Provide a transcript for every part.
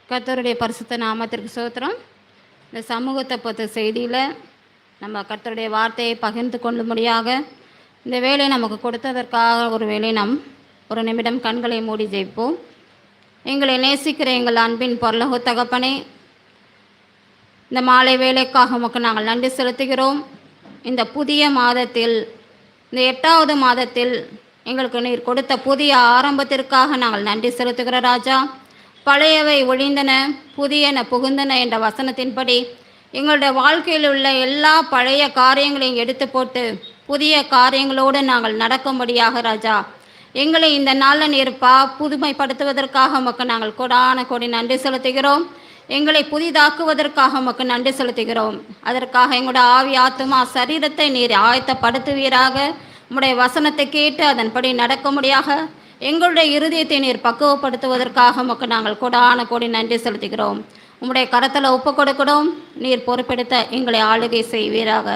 கர்த்தருடைய பரிசுத்த நாமத்திற்கு ஸ்தோத்திரம். இந்த சமூகத்தை பற்ற செய்தியில் நம்ம கர்த்தருடைய வார்த்தையை பகிர்ந்து கொள்ளும்படியாக இந்த வேலையை நமக்கு கொடுத்ததற்காக ஒரு நிமிடம் கண்களை மூடி ஜெயிப்போம். எங்களை நேசிக்கிற எங்கள் அன்பின் பரலோக தகப்பனே, இந்த மாலை வேலைக்காக உமக்கு நாங்கள் நன்றி செலுத்துகிறோம். இந்த புதிய மாதத்தில், இந்த 8வது மாதத்தில் எங்களுக்கு நீர் கொடுத்த புதிய ஆரம்பத்திற்காக நாங்கள் நன்றி செலுத்துகிற ராஜா. பழையவை ஒழிந்தன, புதியன புகுந்தன என்ற வசனத்தின்படி எங்களுடைய வாழ்க்கையில் உள்ள எல்லா பழைய காரியங்களையும் எடுத்து போட்டு புதிய காரியங்களோடு நாங்கள் நடக்கும்படியாக ராஜா, எங்களை இந்த நாளில் நீர் புதுமைப்படுத்துவதற்காக உமக்கு நாங்கள் கொடான கொடி நன்றி செலுத்துகிறோம். எங்களை புதிதாக்குவதற்காக உமக்கு நன்றி செலுத்துகிறோம். அதற்காக எங்களுடைய ஆவி, ஆத்துமா, சரீரத்தை நீர் ஆயத்தப்படுத்துவீராக. உம்முடைய வசனத்தை கேட்டு அதன்படி நடக்கும்படியாக எங்களுடைய இருதயத்தை நீர் பக்குவப்படுத்துவதற்காக உமக்கு நாங்கள் கொடான கோடி நன்றி செலுத்துகிறோம். உம்முடைய கரத்தில் ஒப்பு கொடுக்கிறோம். நீர் பொறுப்பெடுத்த எங்களை ஆளுகை செய்வீராக.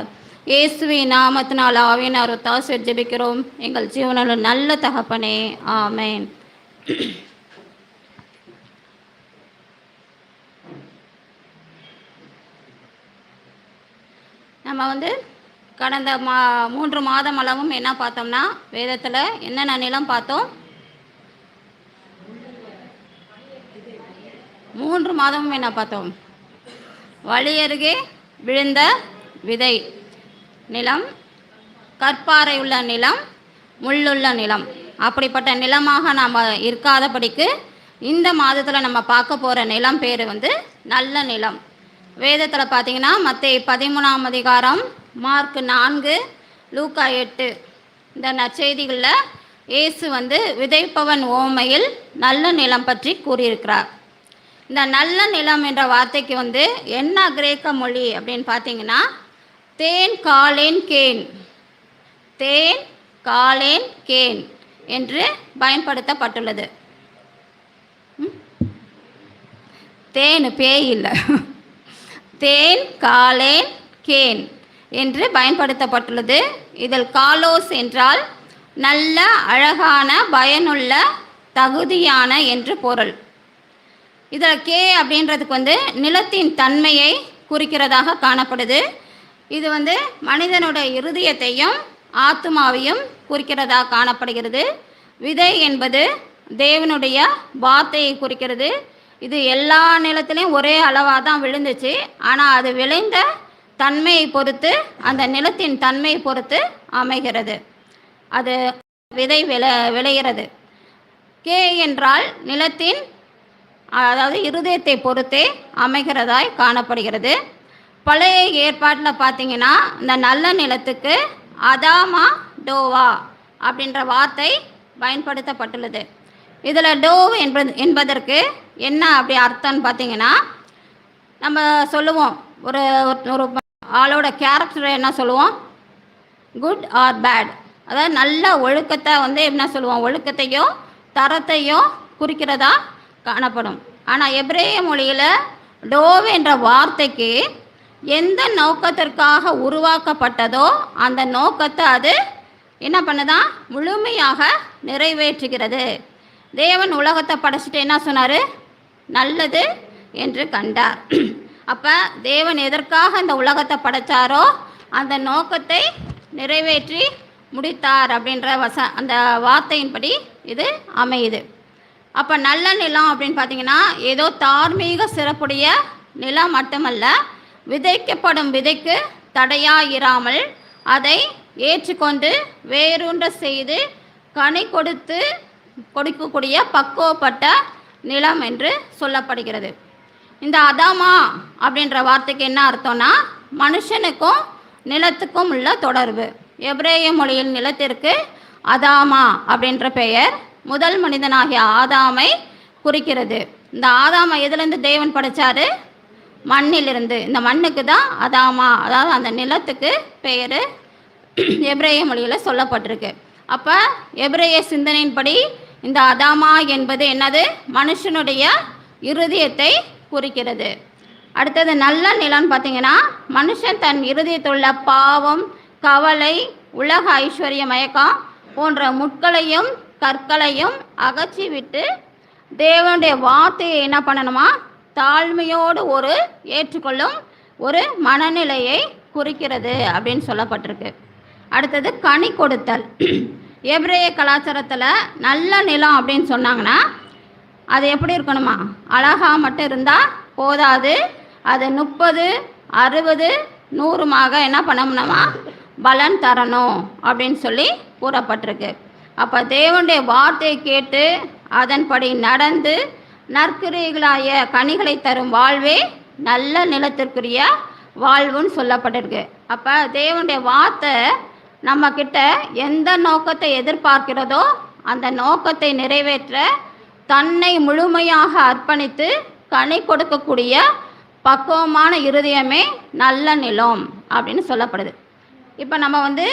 இயேசுவின் நாமத்தினால் ஆவியினார் ஒத்தாசை ஜெபிக்கிறோம் எங்கள் ஜீவனில் நல்ல தகப்பனே, ஆமேன். நம்ம கடந்த 3 மாதம் அளவும் என்ன பார்த்தோம்னா, வேதத்தில் என்னென்ன நிலம் பார்த்தோம்? 3 மாதமும் என்ன பார்த்தோம்? வழி அருகே விழுந்த விதை நிலம், கற்பாறை உள்ள நிலம், முள்ளுள்ள நிலம். அப்படிப்பட்ட நிலமாக நாம் இருக்காதபடிக்கு இந்த மாதத்தில் நம்ம பார்க்க போகிற நிலம் பேர் நல்ல நிலம். வேதத்தில் பார்த்தீங்கன்னா மத்தேயு 13ஆம் அதிகாரம், மார்க் 4, லூக்கா 8 இந்த நற்செய்திகளில் இயேசு விதைப்பவன் ஓமையில் நல்ல நிலம் பற்றி கூறியிருக்கிறார். இந்த நல்ல நிலம் என்ற வார்த்தைக்கு என்ன கிரேக்க மொழி அப்படின்னு பார்த்தீங்கன்னா, தேன் காலேன் கேன், தேன் காலேன் கேன் என்று பயன்படுத்தப்பட்டுள்ளது. தேன் பேய் இல்லை, தேன் காலேன் கேன் என்று பயன்படுத்தப்பட்டுள்ளது. இதில் காலோஸ் என்றால் நல்ல, அழகான, பயனுள்ள, தகுதியான என்று பொருள். இதில் கே அப்படின்றதுக்கு நிலத்தின் தன்மையை குறிக்கிறதாக காணப்படுது. இது மனிதனுடைய இருதயத்தையும் ஆத்மாவையும் குறிக்கிறதாக காணப்படுகிறது. விதை என்பது தேவனுடைய வார்த்தையை குறிக்கிறது. இது எல்லா நிலத்திலையும் ஒரே அளவாக தான் விழுந்துச்சு. ஆனால் அது விளைந்த தன்மையை பொறுத்து, அந்த நிலத்தின் தன்மையை பொறுத்து அமைகிறது. அது விதை விளைகிறது. கே என்றால் நிலத்தின், அதாவது இருதயத்தை பொறுத்தே அமைகிறதாய் காணப்படுகிறது. பழைய ஏற்பாட்டில் பார்த்தீங்கன்னா இந்த நல்ல நிலத்துக்கு அதாமா டோவா அப்படின்ற வார்த்தை பயன்படுத்தப்பட்டுள்ளது. இதில் டோவ் என்பதற்கு என்ன அப்படி அர்த்தம்னு பார்த்தீங்கன்னா, நம்ம சொல்லுவோம் ஒரு ஒரு ஆளோட கேரக்டரை என்ன சொல்லுவோம்? Good or bad. அதாவது நல்ல ஒழுக்கத்தை என்ன சொல்லுவோம்? ஒழுக்கத்தையும் தரத்தையும் குறிக்கிறதா காணப்படும். ஆனால் எபிரேய மொழியில் டோவ் என்ற வார்த்தைக்கு எந்த நோக்கத்திற்காக உருவாக்கப்பட்டதோ அந்த நோக்கத்தை அது என்ன பண்ணுதான்? முழுமையாக நிறைவேற்றுகிறது. தேவன் உலகத்தை படைச்சிட்டு என்ன சொன்னார்? நல்லது என்று கண்டார். அப்போ தேவன் எதற்காக இந்த உலகத்தை படைத்தாரோ அந்த நோக்கத்தை நிறைவேற்றி முடித்தார் அப்படின்ற அந்த வார்த்தையின்படி இது அமையுது. அப்போ நல்ல நிலம் அப்படின்னு பார்த்தீங்கன்னா ஏதோ தார்மீக சிறப்புடைய நிலம் மட்டுமல்ல, விதைக்கப்படும் விதைக்கு தடையாயிராமல் அதை ஏற்றுக்கொண்டு வேரூன்ற செய்து கனி கொடுக்கக்கூடிய பக்குவப்பட்ட நிலம் என்று சொல்லப்படுகிறது. இந்த அதாமா அப்படின்ற வார்த்தைக்கு என்ன அர்த்தம்னா, மனுஷனுக்கும் நிலத்துக்கும் உள்ள தொடர்பு. எபிரேய மொழியில் நிலத்திற்கு அதாமா அப்படின்ற பெயர் முதல் மனிதனாகிய ஆதாமை குறிக்கிறது. இந்த ஆதாமை எதுலேருந்து தேவன் படைச்சாரு? மண்ணிலிருந்து. இந்த மண்ணுக்கு தான் அதாமா, அதாவது அந்த நிலத்துக்கு பெயர் எபிரேய மொழியில் சொல்லப்பட்டிருக்கு. அப்போ எபிரேய சிந்தனையின்படி இந்த அதாமா என்பது என்னது? மனுஷனுடைய இருதயத்தை குறிக்கிறது. அடுத்தது நல்ல நிலம்னு பார்த்தீங்கன்னா, மனுஷன் தன் இருதயத்தில் உள்ள பாவம், கவலை, உலக ஐஸ்வர்ய மயக்கம் போன்ற முட்களையும் கற்களையும் அகற்றி விட்டு தேவனுடைய வார்த்தையை என்ன பண்ணணுமா? தாழ்மையோடு ஒரு ஏற்றுக்கொள்ளும் ஒரு மனநிலையை குறிக்கிறது அப்படின்னு சொல்லப்பட்டிருக்கு. அடுத்தது கனி கொடுத்தல். எபிரேய கலாச்சாரத்தில் நல்ல நிலம் அப்படின்னு சொன்னாங்கன்னா அது எப்படி இருக்கணுமா? அழகாக மட்டும் இருந்தால் போதாது, அது 30, 60, 100மாக என்ன பண்ணணுமா பலன் தரணும் அப்படின்னு சொல்லி கூறப்பட்டிருக்கு. அப்போ தேவனுடைய வார்த்தையை கேட்டு அதன்படி நடந்து நற்கிரியைகளாய கனிகளை தரும் வாழ்வே நல்ல நிலத்திற்குரிய வாழ்வுன்னு சொல்லப்பட்டிருக்கு. அப்போ தேவனுடைய வார்த்தை நம்மக்கிட்ட எந்த நோக்கத்தை எதிர்பார்க்கிறதோ அந்த நோக்கத்தை நிறைவேற்ற தன்னை முழுமையாக அர்ப்பணித்து கனி கொடுக்கக்கூடிய பக்குவமான இருதயமே நல்ல நிலம் அப்படின்னு சொல்லப்படுது. இப்போ நம்ம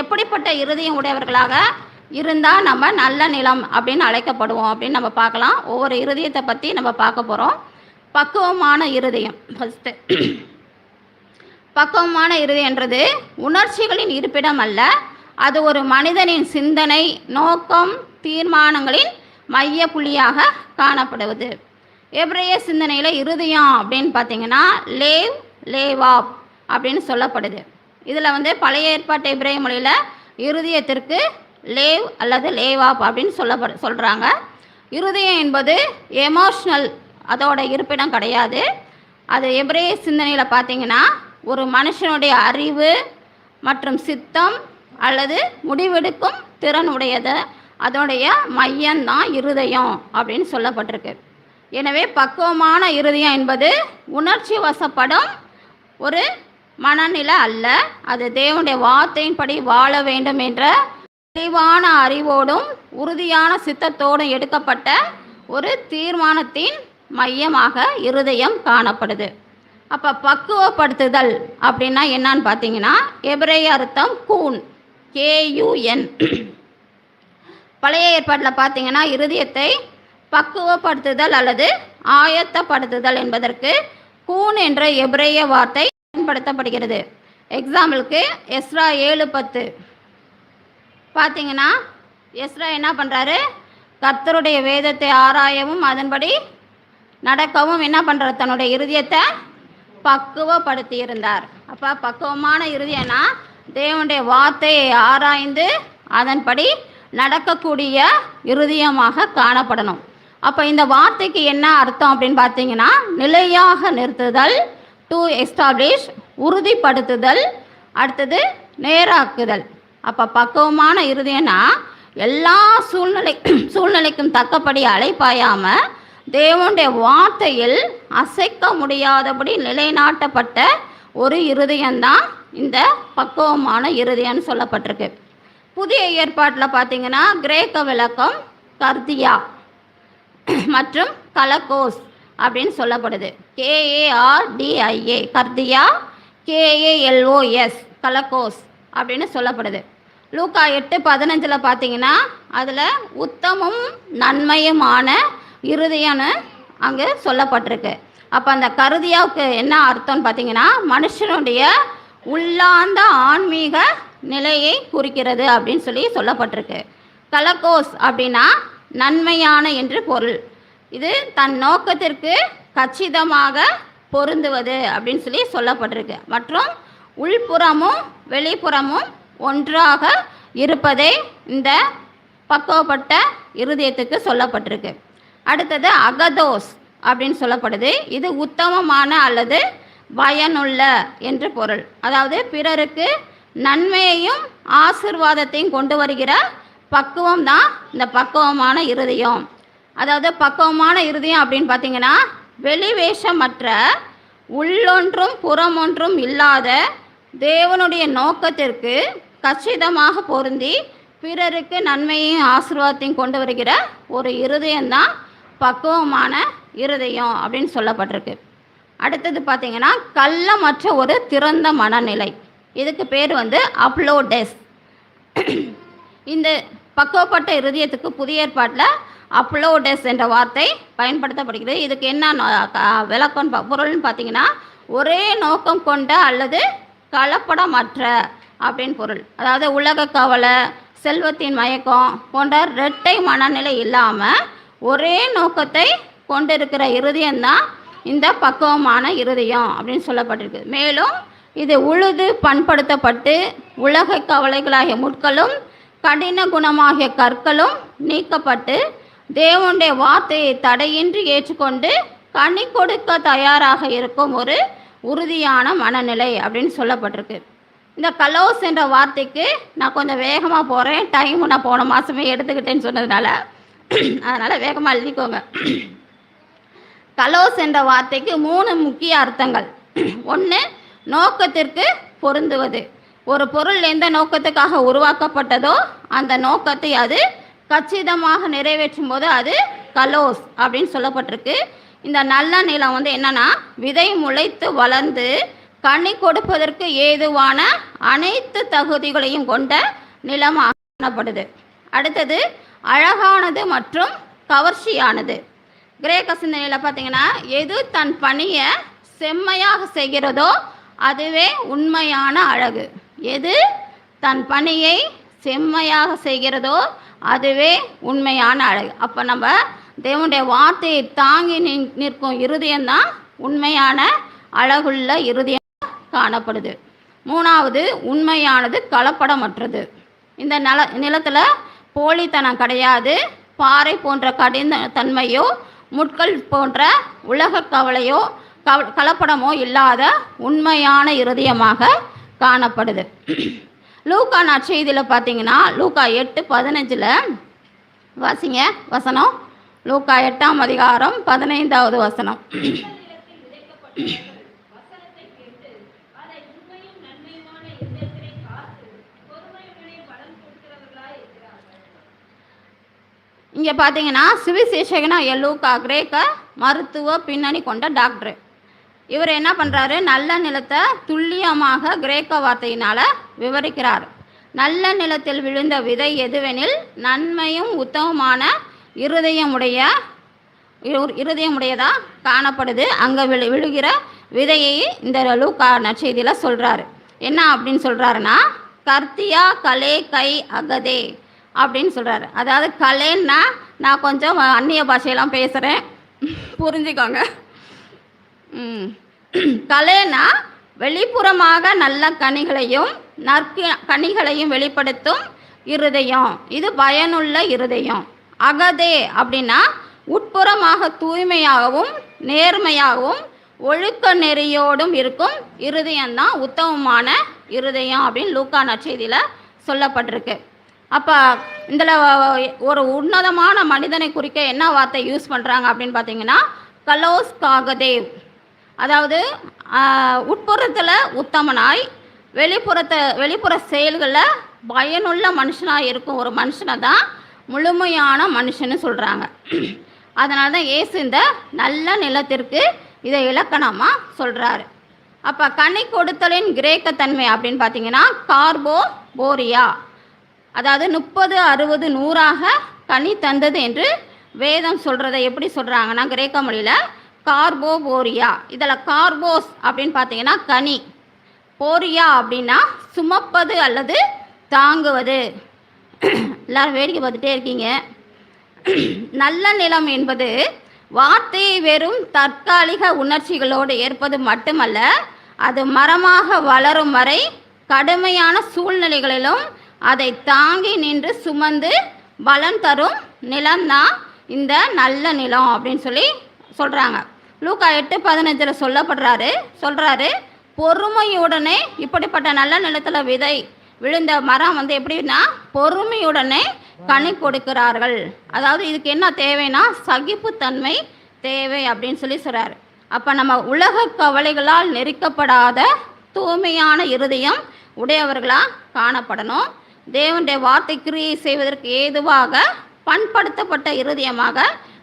எப்படிப்பட்ட இருதயம் உடையவர்களாக இருந்தால் நம்ம நல்ல நிலம் அப்படின்னு அழைக்கப்படுவோம் அப்படின்னு நம்ம பார்க்கலாம். ஒவ்வொரு இருதயத்தை பற்றி நம்ம பார்க்க போகிறோம். பக்குவமான இருதயம். ஃபஸ்ட்டு, பக்குவமான இருதயன்றது உணர்ச்சிகளின் இருப்பிடம் அல்ல, அது ஒரு மனிதனின் சிந்தனை, நோக்கம், தீர்மானங்களின் மைய புள்ளியாக காணப்படுவது. எபிரேய சிந்தனையில் இருதயம் அப்படின்னு பார்த்தீங்கன்னா லேவாப் அப்படின்னு சொல்லப்படுது. இதில் பழைய ஏற்பாட்டு எபிரேய மொழியில் இருதயத்திற்கு லேவ் அல்லது லேவாப் அப்படின்னு சொல்கிறாங்க. இருதயம் என்பது எமோஷ்னல், அதோட இருப்பிடம் கிடையாது. அது எபிரேய சிந்தனையில் பார்த்தீங்கன்னா ஒரு மனுஷனுடைய அறிவு மற்றும் சித்தம் அல்லது முடிவெடுக்கும் திறன் உடையது, அதோடைய மையம்தான் இருதயம் அப்படின்னு சொல்லப்பட்டிருக்கு. எனவே பக்குவமான இருதயம் என்பது உணர்ச்சி வசப்படும் ஒரு மனநிலை அல்ல, அது தேவனுடைய வார்த்தையின்படி வாழ வேண்டும் என்ற தெளிவான அறிவோடும் உறுதியான சித்தத்தோடும் எடுக்கப்பட்ட ஒரு தீர்மானத்தின் மையமாக இருதயம் காணப்படுது. அப்போ பக்குவப்படுத்துதல் அப்படின்னா என்னன்னு பார்த்தீங்கன்னா எபிரேய அர்த்தம் கூன், KUN. பழைய ஏற்பாட்டில் பார்த்தீங்கன்னா இருதயத்தை பக்குவப்படுத்துதல் அல்லது ஆயத்தப்படுத்துதல் என்பதற்கு கூன் என்ற எபிரேய வார்த்தை பயன்படுத்தப்படுகிறது. எக்ஸாம்பிளுக்கு எஸ்ரா 7:10 பார்த்தீங்கன்னா எஸ்ரா என்ன பண்ணுறாரு? கர்த்தருடைய வேதத்தை ஆராயவும் அதன்படி நடக்கவும் என்ன பண்ணுறாரு? தன்னுடைய இருதயத்தை பக்குவப்படுத்தி இருந்தார். அப்போ பக்குவமான இருதயம்னா தேவனுடைய வார்த்தையை ஆராய்ந்து அதன்படி நடக்கக்கூடிய இருதயமாக காணப்படணும். அப்போ இந்த வார்த்தைக்கு என்ன அர்த்தம் அப்படின்னு பார்த்தீங்கன்னா நிலையாக நிறுத்துதல், டு எஸ்டாப்ளிஷ், உறுதிப்படுத்துதல், அடுத்தது நேராக்குதல். அப்போ பக்குவமான இருதயம்னா எல்லா சூழ்நிலைக்கும் தக்கபடி அலைப்பாயாமல் தேவனுடைய வார்த்தையில் அசைக்க முடியாதபடி நிலைநாட்டப்பட்ட ஒரு இருதயம்தான் இந்த பக்குவமான இருதயம்னு சொல்லப்பட்டிருக்கு. புதிய ஏற்பாட்டில் பார்த்தீங்கன்னா கிரேக்க விளக்கம் கர்தியா மற்றும் கலகோஸ் அப்படின்னு சொல்லப்படுது. KARDIA கர்தியா, KALOS கலகோஸ் அப்படின்னு சொல்லப்படுது. லூக்கா 8:15 பார்த்தீங்கன்னா அதில் உத்தமும் நன்மையுமான இருதயம்னு அங்கே சொல்லப்பட்டிருக்கு. அப்போ அந்த கருதியாவுக்கு என்ன அர்த்தம்னு பார்த்தீங்கன்னா மனுஷனுடைய உள்ளார்ந்த ஆன்மீக நிலையை குறிக்கிறது அப்படின்னு சொல்லப்பட்டிருக்கு. கலகோஸ் அப்படின்னா நன்மையான என்று பொருள். இது தன் நோக்கத்திற்கு கச்சிதமாக பொருந்துவது அப்படின்னு சொல்லப்பட்டிருக்கு. மற்றும் உள்புறமும் வெளிப்புறமும் ஒன்றாக இருப்பதே இந்த பக்குவப்பட்ட இருதயத்துக்கு சொல்லப்பட்டிருக்கு. அடுத்தது அகதோஸ் அப்படின்னு சொல்லப்படுது. இது உத்தமமான அல்லது பயனுள்ள என்று பொருள். அதாவது பிறருக்கு நன்மையையும் ஆசீர்வாதத்தையும் கொண்டு வருகிற பக்குவம் தான் இந்த பக்குவமான இருதயம். அதாவது பக்குவமான இருதயம் அப்படின்னு பார்த்தீங்கன்னா வெளிவேஷமற்ற, உள்ளொன்றும் புறமொன்றும் இல்லாத, தேவனுடைய நோக்கத்திற்கு கச்சிதமாக பொருந்தி பிறருக்கு நன்மையையும் ஆசீர்வாதத்தையும் கொண்டு வருகிற ஒரு இருதயம்தான் பக்குவமான இருதயம் அப்படின்னு சொல்லப்பட்டிருக்கு. அடுத்தது பார்த்தீங்கன்னா கள்ளமற்ற ஒரு திறந்த மனநிலை. இதுக்கு பேர் அப்லோடெஸ். இந்த பக்குவப்பட்ட இருதயத்துக்கு புதிய ஏற்பாட்டில் அப்லோடெஸ் என்ற வார்த்தை பயன்படுத்தப்படுகிறது. இதுக்கு என்ன விளக்கம் பொருள்னு பார்த்தீங்கன்னா ஒரே நோக்கம் கொண்ட அல்லது கலப்படமற்ற அப்படின்னு பொருள். அதாவது உலக கவலை, செல்வத்தின் மயக்கம் போன்ற இரட்டை மனநிலை இல்லாமல் ஒரே நோக்கத்தை கொண்டிருக்கிற இருதயம்தான் இந்த பக்குவமான இருதயம் அப்படின்னு சொல்லப்பட்டிருக்கு. மேலும் இது உழுது பண்படுத்தப்பட்டு உலக கவலைகளாகிய முட்களும் கடின குணமாகிய கற்களும் நீக்கப்பட்டு தேவனுடைய வார்த்தையை தடையின்றி ஏற்றுக்கொண்டு கனி கொடுக்க தயாராக இருக்கும் ஒரு உறுதியான மனநிலை அப்படின்னு சொல்லப்பட்டிருக்கு. இந்த கலோஸ் என்ற வார்த்தைக்கு நான் கொஞ்சம் வேகமாக போகிறேன். டைம் நான் போன மாதமே எடுத்துக்கிட்டேன்னு சொன்னதுனால அதனால் வேகமாக எழுதிக்கோங்க. கலோஸ் என்ற வார்த்தைக்கு 3 முக்கிய அர்த்தங்கள். 1, நோக்கத்திற்கு பொருந்துவது. ஒரு பொருள் எந்த நோக்கத்துக்காக உருவாக்கப்பட்டதோ அந்த நோக்கத்தை அது கச்சிதமாக நிறைவேற்றும் போது அது கலோஸ் அப்படின்னு சொல்லப்பட்டிருக்கு. இந்த நல்ல நிலம் என்னன்னா விதை முளைத்து வளர்ந்து கனி கொடுப்பதற்கு ஏதுவான அனைத்து தகுதிகளையும் கொண்ட நிலமாக காணப்படுது. அடுத்தது அழகானது மற்றும் கவர்ச்சியானது. கிரேக்க சிந்தனையில் பார்த்தீங்கன்னா எது தன் பணியை செம்மையாக செய்கிறதோ அதுவே உண்மையான அழகு. எது தன் பணியை செம்மையாக செய்கிறதோ அதுவே உண்மையான அழகு. அப்போ நம்ம தேவனுடைய வார்த்தையை தாங்கி நிற்கும் இருதயம்தான் உண்மையான அழகுள்ள இருதயம் காணப்படுது. 3வது உண்மையானது கலப்படமற்றது. இந்த நிலத்தில் போலித்தனம் கிடையாது. பாறை போன்ற கடின தன்மையோ முட்கள் போன்ற உலக கவலையோ கலப்படமோ இல்லாத உண்மையான இருதயமாக காணப்படுது. லூக்கா நற்செய்தியில் பார்த்தீங்கன்னா லூக்கா 8:15 வாசிங்க வசனம். லூக்கா 8ஆம் அதிகாரம் 15வது வசனம். இங்கே பார்த்தீங்கன்னா சுவிசேஷகனா லூக்கா கிரேக்க மருத்துவ பின்னணி கொண்ட டாக்டர். இவர் என்ன பண்ணுறாரு, நல்ல நிலத்தை துல்லியமாக கிரேக்க வார்த்தையினால் விவரிக்கிறார். நல்ல நிலத்தில் விழுந்த விதை எதுவெனில் நன்மையும் உத்தமமான இருதயமுடையதாக காணப்படுது. அங்கே விழுகிற விதையை இந்த லூக்கா நற்செய்தியில் சொல்கிறாரு. என்ன அப்படின்னு சொல்கிறாருன்னா கர்த்தியா கலே கை அகதே அப்படின்னு சொல்கிறாரு. அதாவது கலேன்னா நான் கொஞ்சம் அந்நிய பாஷையெல்லாம் பேசுகிறேன், புரிஞ்சுக்கோங்க. கலேனா வெளிப்புறமாக நல்ல கனிகளையும் கனிகளையும் வெளிப்படுத்தும் இருதயம். இது பயனுள்ள இருதயம். அகதே அப்படின்னா உட்புறமாக தூய்மையாகவும் நேர்மையாகவும் ஒழுக்க நெறியோடும் இருக்கும் இருதயம்தான் உத்தமமான இருதயம் அப்படின்னு லூக்கா நற்செய்தியில் சொல்லப்பட்டிருக்கு. அப்போ இதில் ஒரு உன்னதமான மனிதனை குறிக்க என்ன வார்த்தை யூஸ் பண்ணுறாங்க அப்படின்னு பார்த்தீங்கன்னா கலோஸ் காகதேவ். அதாவது உட்புறத்தில் உத்தமனாய் வெளிப்புற செயல்களில் பயனுள்ள மனுஷனாக இருக்கும் ஒரு மனுஷனை தான் முழுமையான மனுஷன்னு சொல்கிறாங்க. அதனால தான் இயேசு இந்த நல்ல நிலத்திற்கு இதை இலக்கணமாக சொல்கிறாரு. அப்போ கனி கொடுத்தலின் கிரேக்க தன்மை அப்படின்னு பார்த்தீங்கன்னா கார்போபோரியா. அதாவது 30, 60, 100ஆக கனி தந்தது என்று வேதம் சொல்கிறத எப்படி சொல்கிறாங்கன்னா கிரேக்க மொழியில் கார்போபோரியா. இதில் கார்போஸ் அப்படின்னு பார்த்தீங்கன்னா கனி, போரியா அப்படின்னா சுமப்பது அல்லது தாங்குவது. எல்லோரும் வேடிக்கை பார்த்துட்டே இருக்கீங்க. நல்ல நிலம் என்பது வார்த்தையை வெறும் தற்காலிக உணர்ச்சிகளோடு ஏற்பது மட்டுமல்ல, அது மரமாக வளரும் வரை கடுமையான சூழ்நிலைகளிலும் அதை தாங்கி நின்று சுமந்து பலன் தரும் நிலம்தான் இந்த நல்ல நிலம் அப்படின்னு சொல்கிறாங்க. லூக்கா 8:15 சொல்கிறாரு பொறுமையுடனே இப்படிப்பட்ட நல்ல நிலத்தில் விதை விழுந்த மரம் எப்படின்னா பொறுமையுடனே கனி கொடுக்கிறார்கள். அதாவது இதுக்கு என்ன தேவைன்னா சகிப்புத்தன்மை தேவை அப்படின்னு சொல்கிறாரு. அப்போ நம்ம உலக கவலைகளால் நெருக்கப்படாத தூய்மையான இருதயம் உடையவர்களாக காணப்படணும். தேவனுடைய வார்த்தை கிரியை செய்வதற்கு ஏதுவாக பண்படுத்தப்பட்ட இருதயமாக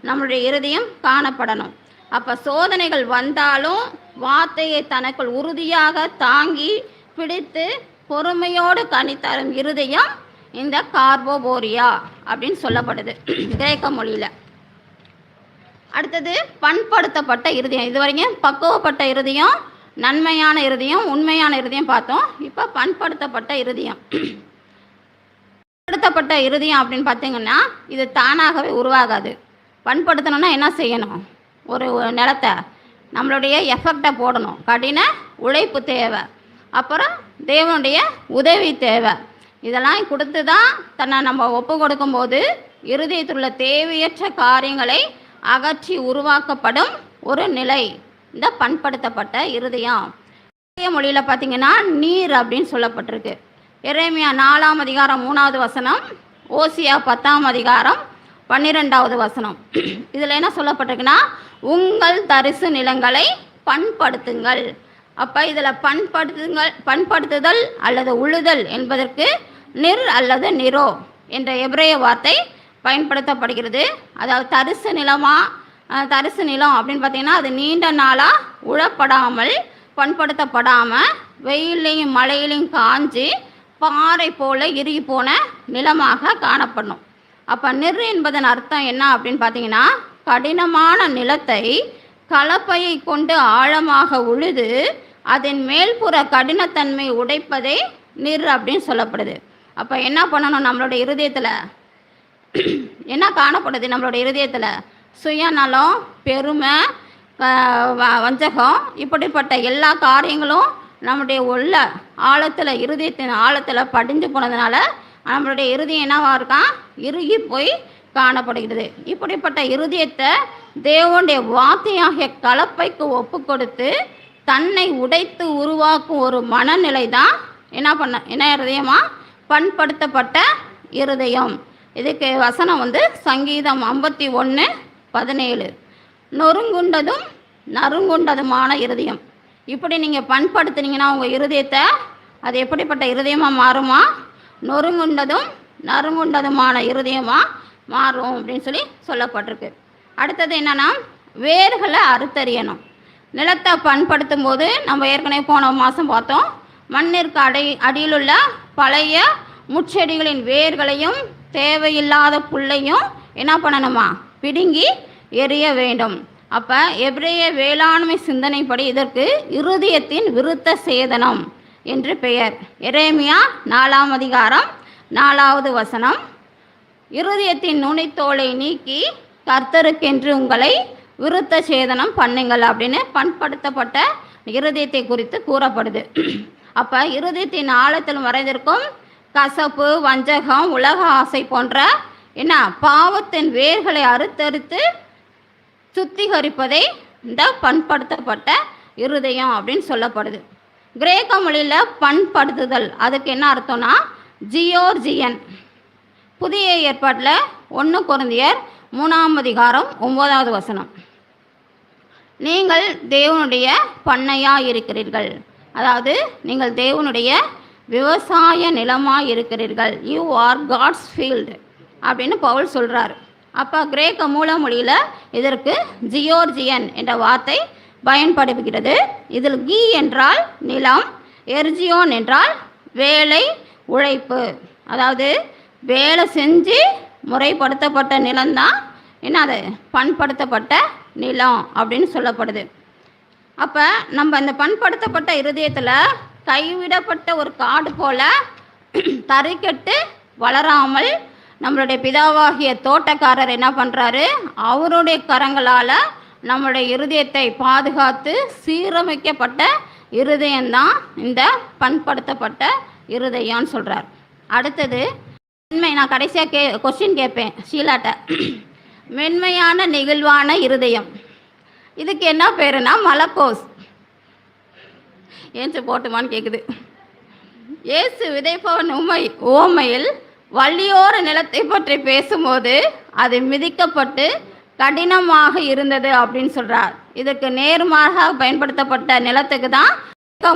நம்மளுடைய இருதயம் காணப்படணும். அப்போ சோதனைகள் வந்தாலும் வார்த்தையை தனக்குள் உறுதியாக தாங்கி பிடித்து பொறுமையோடு கனித்தரும் இருதயம் இந்த கார்போபோரியா அப்படின்னு சொல்லப்படுது கிரேக்க மொழியில். அடுத்தது பண்படுத்தப்பட்ட இருதயம். இதுவரைக்கும் பக்குவப்பட்ட இருதயம், நன்மையான இருதயம், உண்மையான இருதயம் பார்த்தோம். இப்போ பண்படுத்தப்பட்ட இருதயம். பண்படுத்தப்பட்ட இருதயம் அப்படின்னு பார்த்தீங்கன்னா இது தானாகவே உருவாகாது. பண்படுத்தணும்னா என்ன செய்யணும்? ஒரு நிலத்தை நம்மளுடைய எஃபெக்டை போடணும். கடின உழைப்பு தேவை, அப்புறம் தேவனுடைய உதவி தேவை. இதெல்லாம் கொடுத்து தான் தன்னை நம்ம ஒப்பு கொடுக்கும்போது இருதயத்தில் உள்ள தேவையற்ற காரியங்களை அகற்றி உருவாக்கப்படும் ஒரு நிலை இந்த பண்படுத்தப்பட்ட இருதயம். மொழியில் பார்த்திங்கன்னா நீர் அப்படின்னு சொல்லப்பட்டிருக்கு. எரேமியா 4ஆம் அதிகாரம் 3வது வசனம், ஓசியா 10ஆம் அதிகாரம் 12வது வசனம். இதில் என்ன சொல்லப்பட்டிருக்குன்னா, உங்கள் தரிசு நிலங்களை பண்படுத்துங்கள். அப்போ இதில் பண்படுத்துதல் அல்லது உழுதல் என்பதற்கு நிர் அல்லது நிரோ என்ற எபிரேய வார்த்தை பயன்படுத்தப்படுகிறது. அதாவது தரிசு நிலம் அப்படின்னு பார்த்திங்கன்னா, அது நீண்ட நாளாக உழப்படாமல் பண்படுத்தப்படாமல் வெயிலையும் மழையிலையும் காஞ்சி பாறை போல இறுகி போன நிலமாக காணப்படணும். அப்போ நிர் என்பதன் அர்த்தம் என்ன அப்படின்னு பார்த்தீங்கன்னா, கடினமான நிலத்தை கலப்பையை கொண்டு ஆழமாக உழுது அதன் மேல்புற கடினத்தன்மை உடைப்பதே நிர் அப்படின்னு சொல்லப்படுது. அப்போ என்ன பண்ணணும், நம்மளுடைய இருதயத்தில் என்ன காணப்படுது? நம்மளுடைய இருதயத்தில் சுயநலம், பெருமை, வஞ்சகம், இப்படிப்பட்ட எல்லா காரியங்களும் நம்முடைய உள்ள ஆழத்தில், இருதயத்தின் ஆழத்தில் படிஞ்சு போனதுனால நம்மளுடைய இருதயம் என்னவா இருக்கான்? இறுகி போய் காணப்படுகிறது. இப்படிப்பட்ட இருதயத்தை தேவனுடைய வார்த்தையாகிய கலப்பைக்கு ஒப்பு கொடுத்து தன்னை உடைத்து உருவாக்கும் ஒரு மனநிலை தான் என்ன இருதயமா? பண்படுத்தப்பட்ட இருதயம். இதுக்கு வசனம் சங்கீதம் 51:17, நொறுங்குண்டதும் நறுங்குண்டதுமான இருதயம். இப்படி நீங்கள் பண்படுத்துனீங்கன்னா உங்கள் இருதயத்தை, அது எப்படிப்பட்ட இருதயமாக மாறுமா? நொறுங்குண்டதும் நறுங்குண்டதுமான இருதயமாக மாறும் அப்படின்னு சொல்லப்பட்டிருக்கு. அடுத்தது என்னென்னா, வேர்களை அறுத்தறியணும். நிலத்தை பண்படுத்தும் போது நம்ம ஏற்கனவே போன மாதம் பார்த்தோம், மண்ணிற்கு அடியிலுள்ள பழைய முட்செடிகளின் வேர்களையும் தேவையில்லாத புல்லையும் என்ன பண்ணணுமா? பிடுங்கி எறிய வேண்டும். அப்போ எபிரேய வேளாண்மை சிந்தனைப்படி இதற்கு இருதயத்தின் விருத்த சேதனம் என்று பெயர். எரேமியா 4ஆம் அதிகாரம் 4வது வசனம், இருதயத்தின் நுனித்தோலை நீக்கி கர்த்தருக்கென்று உங்களை விருத்த சேதனம் பண்ணுங்கள் அப்படின்னு பண்படுத்தப்பட்ட இருதயத்தை குறித்து கூறப்படுது. அப்போ இருதயத்தின் ஆழத்தில் மறைந்திருக்கும் கசப்பு, வஞ்சகம், உலக ஆசை போன்ற பாவத்தின் வேர்களை அறுத்தறுத்து சுத்திகரிப்பதை இந்த பண்படுத்தப்பட்ட இருதயம் அப்படின்னு சொல்லப்படுது. கிரேக்க மொழியில் பண்படுத்துதல் அதுக்கு என்ன அர்த்தம்னா ஜியோர்ஜியன். புதிய ஏற்பாட்டில் 1 கொரிந்தியர் 3ஆம் அதிகாரம் 9வது வசனம், நீங்கள் தேவனுடைய பண்ணையாக இருக்கிறீர்கள். அதாவது நீங்கள் தேவனுடைய விவசாய நிலமாக இருக்கிறீர்கள். யூ ஆர் காட்ஸ் ஃபீல்டு அப்படின்னு பவுல் சொல்கிறார். அப்போ கிரேக்க மூல மொழியில் இதற்கு ஜியோர்ஜியன் என்ற வார்த்தை பயன்படுகிறது. இதில் கி என்றால் நிலம், எர்ஜியோன் என்றால் வேலை, உழைப்பு. அதாவது வேலை செஞ்சு முறைப்படுத்தப்பட்ட நிலம்தான் என்னது? பண்படுத்தப்பட்ட நிலம் அப்படின்னு சொல்லப்படுது. அப்போ நம்ம இந்த பண்படுத்தப்பட்ட இருதயத்தில் கைவிடப்பட்ட ஒரு காடு போல தறிக்கட்டு வளராமல் நம்மளுடைய பிதாவாகிய தோட்டக்காரர் என்ன பண்ணுறாரு? அவருடைய கரங்களால் நம்மளுடைய இருதயத்தை பாதுகாத்து சீரமைக்கப்பட்ட இருதயம்தான் இந்த பண்படுத்தப்பட்ட இருதயம்னு சொல்கிறார். அடுத்தது மென்மை. நான் கடைசியாக கொஸ்டின் கேட்பேன் ஷீலாட்ட. மென்மையான நெகிழ்வான இருதயம், இதுக்கு என்ன பேருனா மலக்கோஸ். ஏன்ச்சு போட்டுமான்னு கேட்குது. இயேசு விதைப்பவன் உவமையில் வள்ளியோர நிலத்தை பற்றி பேசும்போது அது மிதிக்கப்பட்டு கடினமாக இருந்தது அப்படின்னு சொல்கிறார். இதுக்கு நேர்மாறாக பயன்படுத்தப்பட்ட நிலத்துக்கு தான்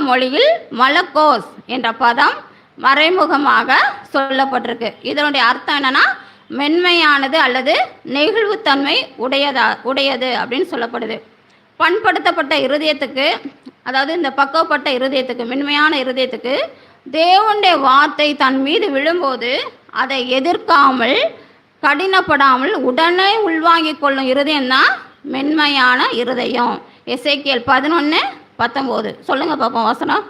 மொழியில் மலக்கோஸ் என்ற பதம் மறைமுகமாக சொல்லப்பட்டிருக்கு. இதனுடைய அர்த்தம் என்னன்னா மென்மையானது அல்லது நெகிழ்வுத்தன்மை உடையது அப்படின்னு சொல்லப்படுது. பண்படுத்தப்பட்ட இருதயத்துக்கு, அதாவது இந்த பக்குவப்பட்ட இருதயத்துக்கு, மென்மையான இருதயத்துக்கு தேவனுடைய வார்த்தை தன் மீது விழும்போது அதை எதிர்க்காமல் கடினப்படாமல் உடனே உள்வாங்கிக் கொள்ளும் இருதயம்தான் மென்மையான இருதயம். எசேக்கியேல் 11:19 சொல்லுங்க பாப்போம் வசனம்.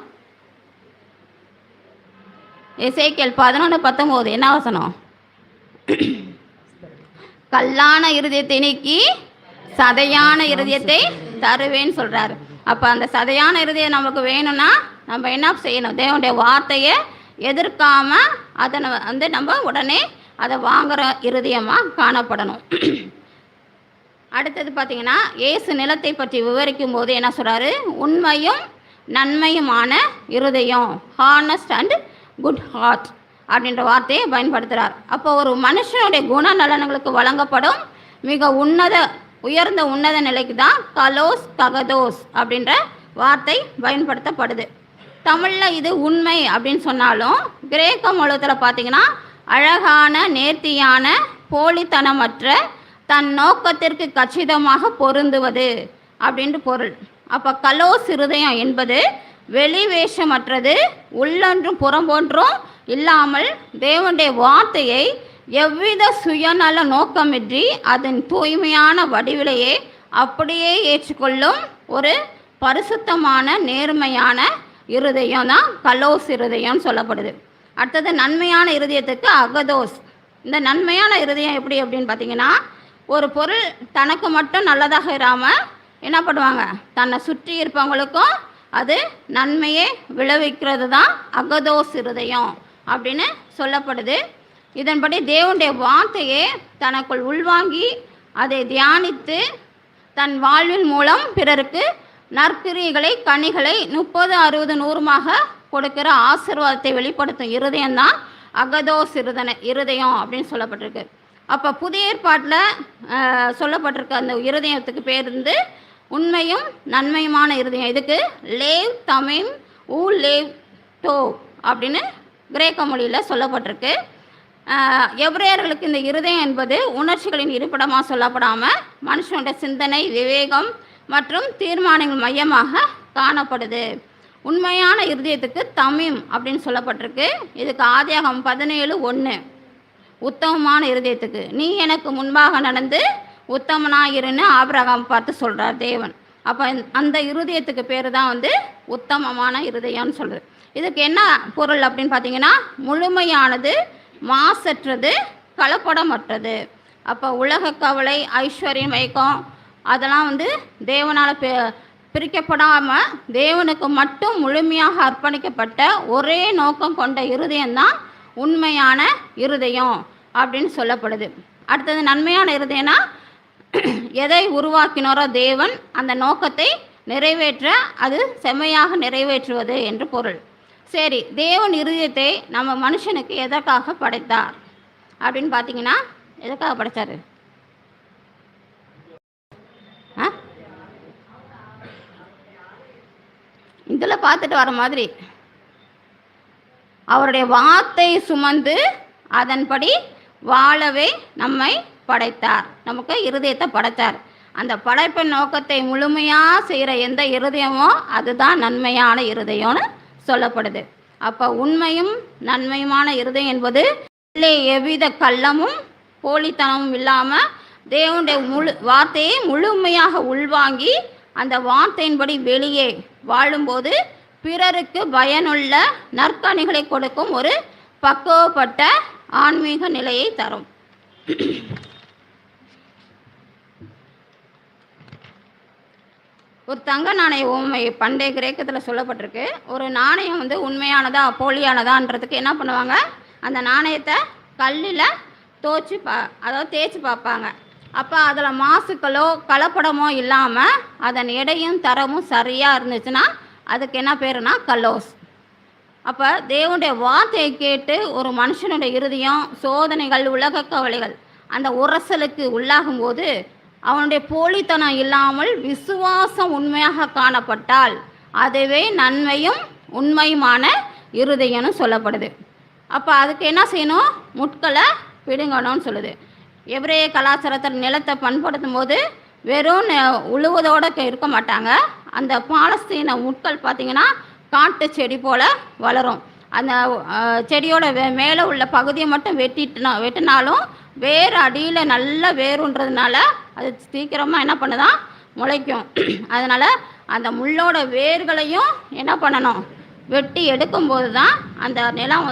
எசேக்கியேல் 11:19 என்ன வசனம்? கல்லான இருதயத்தை நீக்கி சதையான இருதயத்தை தருவேன்னு சொல்கிறாரு. அப்போ அந்த சதையான இருதயம் நமக்கு வேணும்னா நம்ம என்ன செய்யணும்? தேவனுடைய வார்த்தையை எதிர்க்காம அதை நம்ம உடனே அதை வாங்குகிற இருதயமாக காணப்படணும். அடுத்தது பார்த்திங்கன்னா, இயேசு நிலத்தை பற்றி விவரிக்கும் போது என்ன சொல்கிறாரு? உண்மையும் நன்மையுமான இருதயம், ஹானஸ்ட் அண்ட் குட் ஹார்ட் அப்படின்ற வார்த்தையை பயன்படுத்துகிறார். அப்போ ஒரு மனுஷனுடைய குணநலன்களுக்கு வழங்கப்படும் மிக உயர்ந்த உன்னத நிலைக்கு தான் கலோஸ் ககதோஸ் அப்படின்ற வார்த்தை பயன்படுத்தப்படுது. தமிழில் இது உண்மை அப்படின்னு சொன்னாலும் கிரேக்க மொழியில் பார்த்திங்கன்னா அழகான, நேர்த்தியான, போலித்தனமற்ற, தன் நோக்கத்திற்கு கச்சிதமாக பொருந்துவது அப்படின்ட்டு பொருள். அப்போ கலோஸ் இருதயம் என்பது வெளிவேஷமற்றது, உள்ளொன்றும் புறம்பொன்றும் இல்லாமல் தேவனுடைய வார்த்தையை எவ்வித சுயநல நோக்கமின்றி அதன் தூய்மையான வடிவிலேயே அப்படியே ஏற்றுக்கொள்ளும் ஒரு பரிசுத்தமான நேர்மையான இருதயம் தான் கலோஸ் இருதயம்னு சொல்லப்படுது. அடுத்தது நன்மையான இருதயத்துக்கு அகதோஸ். இந்த நன்மையான இருதயம் எப்படி அப்படின்னு பார்த்தீங்கன்னா, ஒரு பொருள் தனக்கு மட்டும் நல்லதாக இராமல் என்ன பண்ணுவாங்க, தன்னை சுற்றி இருப்பவங்களுக்கும் அது நன்மையே விளைவிக்கிறது தான் அகதோஸ் இருதயம் அப்படின்னு சொல்லப்படுது. இதன்படி தேவனுடைய வார்த்தையை தனக்குள் உள்வாங்கி அதை தியானித்து தன் வாழ்வின் மூலம் பிறருக்கு நற்கிரியைகளை, கனிகளை 30, 60, 100மாக கொடுக்கிற ஆசீர்வாதத்தை வெளிப்படுத்தும் இருதயம்தான் அகதோஸ் இருதயம் அப்படின்னு சொல்லப்பட்டிருக்கு. அப்போ புதிய ஏற்பாட்டில் சொல்லப்பட்டிருக்க அந்த இருதயத்துக்கு பேர் உண்மையும் நன்மையுமான இருதயம். இதுக்கு லேவ் தமீம் ஊ லேவ் டோ அப்படின்னு கிரேக்க மொழியில் சொல்லப்பட்டிருக்கு. எபிரேயர்களுக்கு இந்த இருதயம் என்பது உணர்ச்சிகளின் இருப்பிடமாக சொல்லப்படாமல் மனுஷனுடைய சிந்தனை, விவேகம் மற்றும் தீர்மானங்கள் மையமாக காணப்படுது. உண்மையான இருதயத்துக்கு தமீம் அப்படின்னு சொல்லப்பட்டிருக்கு. இதுக்கு ஆதியாகமம் 17:1 உத்தமமான இருதயத்துக்கு நீ எனக்கு முன்பாக நடந்து உத்தமனாயிருன்னு ஆபிரகாம் பார்த்து சொல்கிறார் தேவன். அப்போ அந்த இருதயத்துக்கு பேர் தான் உத்தமமான இருதயம்னு சொல்கிறது. இதுக்கு என்ன பொருள் அப்படின்னு பார்த்தீங்கன்னா, முழுமையானது, மாசற்றது, கலப்படமற்றது. அப்போ உலக கவலை, ஐஸ்வர்யம், மயக்கம் அதெல்லாம் தேவனால் பிரிக்கப்படாமல் தேவனுக்கு மட்டும் முழுமையாக அர்ப்பணிக்கப்பட்ட ஒரே நோக்கம் கொண்ட இருதயம்தான் உண்மையான இருதயம் அப்படின்னு சொல்லப்படுது. அடுத்தது நன்மையான இருதயம்னா எதை உருவாக்கினாரோ தேவன் அந்த நோக்கத்தை நிறைவேற்ற அது செம்மையாக நிறைவேற்றுவது என்று பொருள். சரி, தேவன் இருதயத்தை நம்ம மனுஷனுக்கு எதற்காக படைத்தார் அப்படின்னு பார்த்தீங்கன்னா, எதற்காக படைத்தார்? இதில் பார்த்துட்டு வர மாதிரி அவருடைய வார்த்தை சுமந்து அதன்படி வாழவே நம்மை படைத்தார். நமக்கு இருதயத்தை படைத்தார். அந்த படைப்பின் நோக்கத்தை முழுமையாக செய்கிற எந்த இருதயமோ அதுதான் நன்மையான இருதயம்னு சொல்லப்படுது. அப்போ உண்மையும் நன்மையுமான இருதயம் என்பது எவ்வித கள்ளமும் போலித்தனமும் இல்லாமல் தேவனுடைய வார்த்தையை முழுமையாக உள்வாங்கி அந்த வார்த்தையின்படி வெளியே வாழும்போது பிறருக்கு பயனுள்ள நற்கனிகளை கொடுக்கும் ஒரு பக்குவப்பட்ட ஆன்மீக நிலையை தரும். ஒரு தங்க நாணய உண்மை பண்டைய கிரேக்கத்தில் சொல்லப்பட்டிருக்கு. ஒரு நாணயம் உண்மையானதா போலியானதான்றதுக்கு என்ன பண்ணுவாங்க, அந்த நாணயத்தை கல்லில் தேய்ச்சி பார்ப்பாங்க. அப்போ அதில் மாசுக்களோ கலப்படமோ இல்லாமல் அதன் எடையும் தரமும் சரியாக இருந்துச்சுன்னா அதுக்கு என்ன பேருனா கலோஸ். அப்போ தேவனுடைய வார்த்தையை கேட்டு ஒரு மனுஷனுடைய இருதயம் சோதனைகள், உலக கவலைகள் அந்த உரசலுக்கு உள்ளாகும்போது அவனுடைய போலித்தனம் இல்லாமல் விசுவாசம் உண்மையாக காணப்பட்டால் அதுவே நன்மையும் உண்மையுமான இருதயம்னு சொல்லப்படுது. அப்போ அதுக்கு என்ன செய்யணும், முட்களை பிடுங்கணும்னு சொல்லுது. எபிரேய கலாச்சாரத்தில் நிலத்தை பண்படுத்தும் போது வெறும் உழுவதோடு இருக்க மாட்டாங்க. அந்த பாலஸ்தீன முட்கள் பார்த்திங்கன்னா காட்டு செடி போல் வளரும். அந்த செடியோட மேலே உள்ள பகுதியை மட்டும் வெட்டினாலும் வேறு அடியில் நல்ல வேறுன்றதுனால அது சீக்கிரமாக என்ன பண்ணுதான், முளைக்கும். அதனால் அந்த முள்ளோட வேர்களையும் என்ன பண்ணணும், வெட்டி எடுக்கும்போது தான் அந்த நிலம்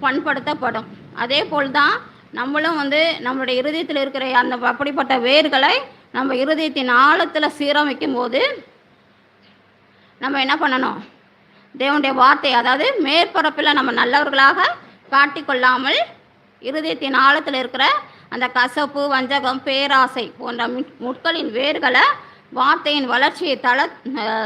பண்படுத்தப்படும். அதே போல் தான் நம்மளும் நம்மளுடைய இருதயத்தில் இருக்கிற அந்த அப்படிப்பட்ட வேர்களை நம்ம இருதயத்தின் ஆழத்தில் சீரமைக்கும் போது நம்ம என்ன பண்ணணும்? தேவனுடைய வார்த்தை, அதாவது மேற்பரப்பில் நம்ம நல்லவர்களாக காட்டிக்கொள்ளாமல் இருதயத்தின் ஆழத்தில் இருக்கிற அந்த கசப்பு, வஞ்சகம், பேராசை போன்ற முட்களின் வேர்களை வார்த்தையின் வளர்ச்சியை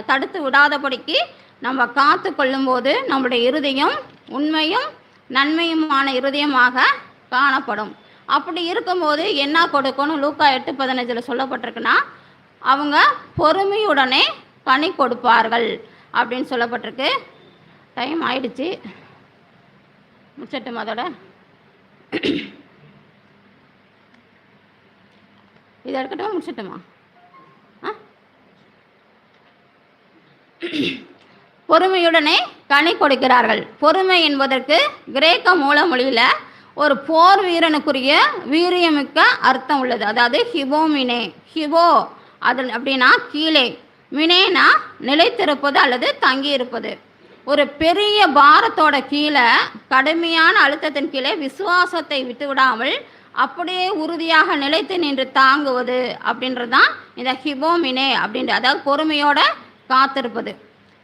தடுத்து விடாதபடிக்கு நம்ம காத்து கொள்ளும்போது நம்முடைய இருதயம் உண்மையும் நன்மையுமான இருதயமாக காணப்படும். அப்படி இருக்கும்போது என்ன கொடுக்கணும்? லூக்கா 8:15 சொல்லப்பட்டிருக்குன்னா, அவங்க பொறுமையுடனே கனி கொடுப்பார்கள் அப்படின்னு சொல்லப்பட்டிருக்கு. டைம் ஆயிடுச்சு, முடிச்சட்டும். அதோட இதை எடுக்கட்டும், முடிச்சிட்டுமா? பொறுமையுடனே கனி கொடுக்கிறார்கள். பொறுமை என்பதற்கு கிரேக்க மூல மொழியில் ஒரு போர் வீரனுக்குரிய வீரியமிக்க அர்த்தம் உள்ளது. அதாவது ஹிபோமினே, ஹிபோ அது அப்படின்னா கீழே, மினேனா நிலைத்திருப்பது அல்லது தங்கியிருப்பது. ஒரு பெரிய பாரத்தோட கீழே, கடுமையான அழுத்தத்தின் கீழே விசுவாசத்தை விட்டுவிடாமல் அப்படியே உறுதியாக நிலைத்து நின்று தாங்குவது அப்படின்றது தான் இந்த ஹிபோமினே அப்படின்றது. அதாவது பொறுமையோட காத்திருப்பது.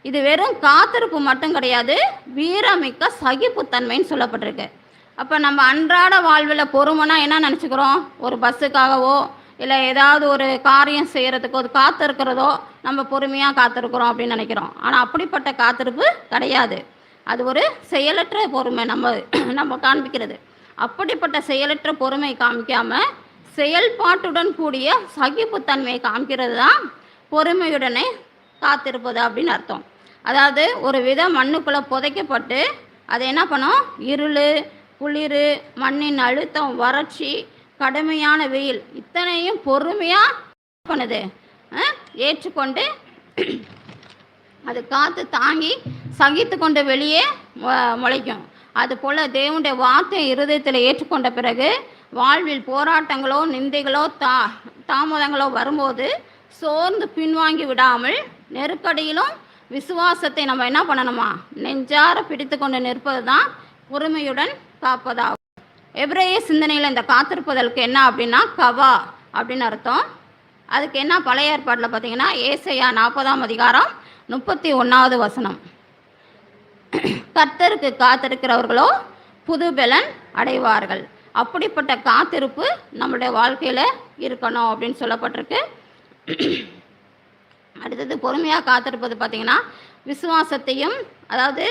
இது வெறும் காத்திருப்பு மட்டும் கிடையாது, வீரமிக்க சகிப்புத்தன்மைன்னு சொல்லப்பட்டிருக்கு. அப்போ நம்ம அன்றாட வாழ்வில் பொறுமைனா என்ன நினச்சிக்கிறோம்? ஒரு பஸ்ஸுக்காகவோ இல்லை ஏதாவது ஒரு காரியம் செய்கிறதுக்கோ அது காத்திருக்கிறதோ நம்ம பொறுமையாக காத்திருக்கிறோம் அப்படின்னு நினைக்கிறோம். ஆனால் அப்படிப்பட்ட காத்திருப்பு கிடையாது. அது ஒரு செயலற்ற பொறுமை நம்ம காண்பிக்கிறது. அப்படிப்பட்ட செயலற்ற பொறுமை காமிக்காமல் செயல்பாட்டுடன் கூடிய சகிப்புத்தன்மையை காமிக்கிறது தான் பொறுமையுடனே காத்திருப்பது அப்படின்னு அர்த்தம். அதாவது ஒரு வித மண்ணுக்குள்ளே புதைக்கப்பட்டு அது என்ன பண்ணும்? இருள், குளிர், மண்ணின் அழுத்தம், வறட்சி, கடுமையான வெயில் இத்தனையும் பொறுமையாக பண்ணுது, ஏற்றுக்கொண்டு அது காற்று தாங்கி சகித்து கொண்டு வெளியே முளைக்கும். அதுபோல் தேவனுடைய வார்த்தையை இருதயத்தில் ஏற்றுக்கொண்ட பிறகு வாழ்வில் போராட்டங்களோ நிந்தைகளோ தாமதங்களோ வரும்போது சோர்ந்து பின்வாங்கி விடாமல் நெருக்கடியிலும் விசுவாசத்தை நம்ம என்ன பண்ணணுமா? நெஞ்சார பிடித்து கொண்டு நிற்பது தான் பொறுமையுடன் காப்பதாகும். எபிரேய சிந்தனையில் இந்த காத்திருப்பதற்கு என்ன அப்படின்னா கவா அப்படின்னு அர்த்தம். அதுக்கு என்ன? பழைய ஏற்பாட்டில் பார்த்தீங்கன்னா ஏசாயா 40:31 கர்த்தருக்கு காத்திருக்கிறவர்களோ புது பலன் அடைவார்கள். அப்படிப்பட்ட காத்திருப்பு நம்மளுடைய வாழ்க்கையில் இருக்கணும் அப்படின்னு சொல்லப்பட்டிருக்கு. அடுத்தது பொறுமையாக காத்திருப்பது பார்த்திங்கன்னா விசுவாசத்தையும், அதாவது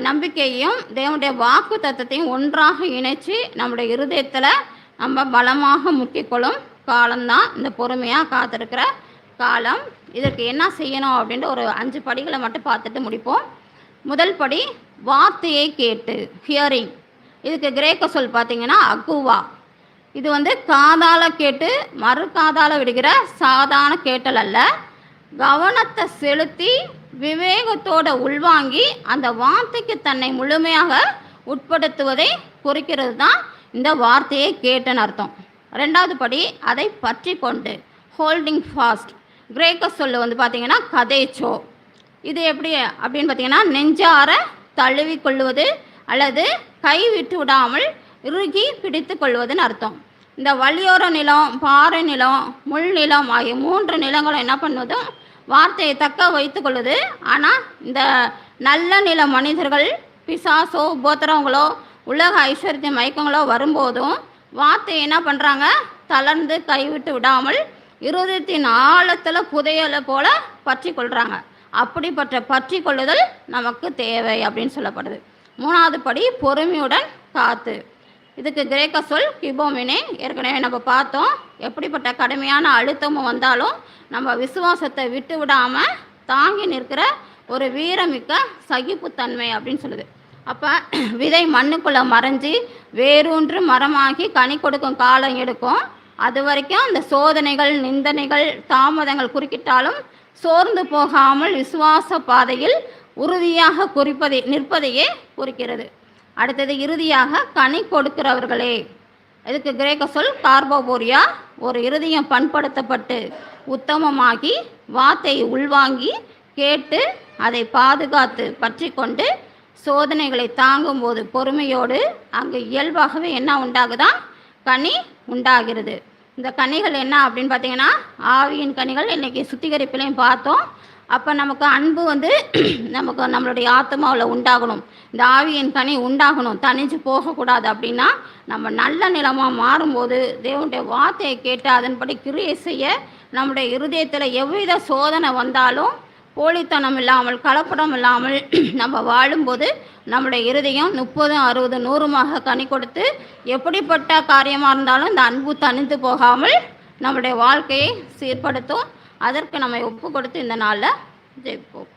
நம்பிக்கையையும் தேவனுடைய வாக்கு தத்தத்தையும் ஒன்றாக இணைச்சி நம்முடைய இருதயத்தில் நம்ம பலமாக முக்கிக்கொள்ளும் காலம்தான் இந்த பொறுமையாக காத்திருக்கிற காலம். இதற்கு என்ன செய்யணும் அப்படின்ட்டு ஒரு 5 படிகளை மட்டும் பார்த்துட்டு முடிப்போம். முதல் படி வார்த்தையை கேட்டு, ஹியரிங். இதுக்கு கிரேக்க சொல் பார்த்திங்கன்னா அகுவா. இது காதால கேட்டு மறு காதால விடுகிற சாதாரண கேட்டல் அல்ல, கவனத்தை செலுத்தி விவேகத்தோடு உள்வாங்கி அந்த வார்த்தைக்கு தன்னை முழுமையாக உட்படுத்துவதை குறிக்கிறது தான் இந்த வார்த்தையை கேட்டுன்னு அர்த்தம். 2வது படி அதை பற்றி கொண்டு, ஹோல்டிங் ஃபாஸ்ட். கிரேக்க சொல்லு பார்த்திங்கன்னா கதேச்சோ. இது எப்படி அப்படின்னு பார்த்திங்கன்னா நெஞ்சார தழுவி கொள்வது அல்லது கை விட்டு விடாமல் இறுகி பிடித்து கொள்வதுன்னு அர்த்தம். இந்த வழியோர நிலம், பாறை நிலம், முள் நிலம் ஆகிய 3 நிலங்களும் என்ன பண்ணுவதும் வார்த்தையை தக்க வைத்து கொள்ளுது. ஆனால் இந்த நல்ல நில மனிதர்கள் பிசாசோ உபோத்திரவங்களோ உலக ஐஸ்வர்ய மயக்கங்களோ வரும்போதும் வார்த்தையை என்ன பண்ணுறாங்க? தளர்ந்து கைவிட்டு விடாமல் இருதயத்தின் ஆழத்தில் புதையலை போல பற்றி கொள்கிறாங்க. அப்படிப்பட்ட பற்றி கொள்ளுதல் நமக்கு தேவை அப்படின்னு சொல்லப்படுது. 3வது படி பொறுமையுடன் காத்து. இதுக்கு கிரேக்க சொல் ஹிபோமினே. ஏற்கனவே நம்ம பார்த்தோம். எப்படிப்பட்ட கடுமையான அழுத்தமும் வந்தாலும் நம்ம விசுவாசத்தை விட்டு விடாமல் தாங்கி நிற்கிற ஒரு வீரமிக்க சகிப்புத்தன்மை அப்படின்னு சொல்லுது. அப்போ விதை மண்ணுக்குள்ளே மறைஞ்சி வேரூன்று மரமாகி கனி கொடுக்கும் காலம் எடுக்கும். அது வரைக்கும் அந்த சோதனைகள், நிந்தனைகள், தாமதங்கள் குறுக்கிட்டாலும் சோர்ந்து போகாமல் விசுவாச பாதையில் உறுதியாக நிற்பதையே குறிக்கிறது. அடுத்தது இறுதியாக கனி கொடுக்கிறவர்களே. இதுக்கு கிரேக்க சொல் கார்போபோரியா. ஒரு இருதயம் பண்படுத்தப்பட்டு உத்தமமாகி வார்த்தையை உள்வாங்கி கேட்டு அதை பாதுகாத்து பற்றி கொண்டு சோதனைகளை தாங்கும்போது பொறுமையோடு அங்கு இயல்பாகவே என்ன உண்டாகுதான்? கனி உண்டாகிறது. இந்த கனிகள் என்ன அப்படின்னு பார்த்தீங்கன்னா, ஆவியின் கனிகள் இன்றைக்கி சுத்திகரிப்பிலையும் பார்த்தோம். அப்போ நமக்கு அன்பு வந்து நமக்கு நம்மளுடைய ஆத்மாவில் உண்டாகணும். இந்த ஆவியின் கனி உண்டாகணும், தனிஞ்சு போகக்கூடாது. அப்படின்னா நம்ம நல்ல நிலமாக மாறும்போது தேவனுடைய வார்த்தையை கேட்டு அதன்படி கிரியை செய்ய நம்முடைய இருதயத்தில் எவ்வித சோதனை வந்தாலும் போலித்தனம் இல்லாமல் கலப்படம் இல்லாமல் நம்ம வாழும்போது நம்முடைய இருதயம் 30, 60, 100 கனி கொடுத்து எப்படிப்பட்ட காரியமாக இருந்தாலும் இந்த அன்பு தனிந்து போகாமல் நம்முடைய வாழ்க்கையை சீர்படுத்தும். அதற்கு நம்மை ஒப்பு கொடுத்து இந்த நாளில் ஜெயிப்போம்.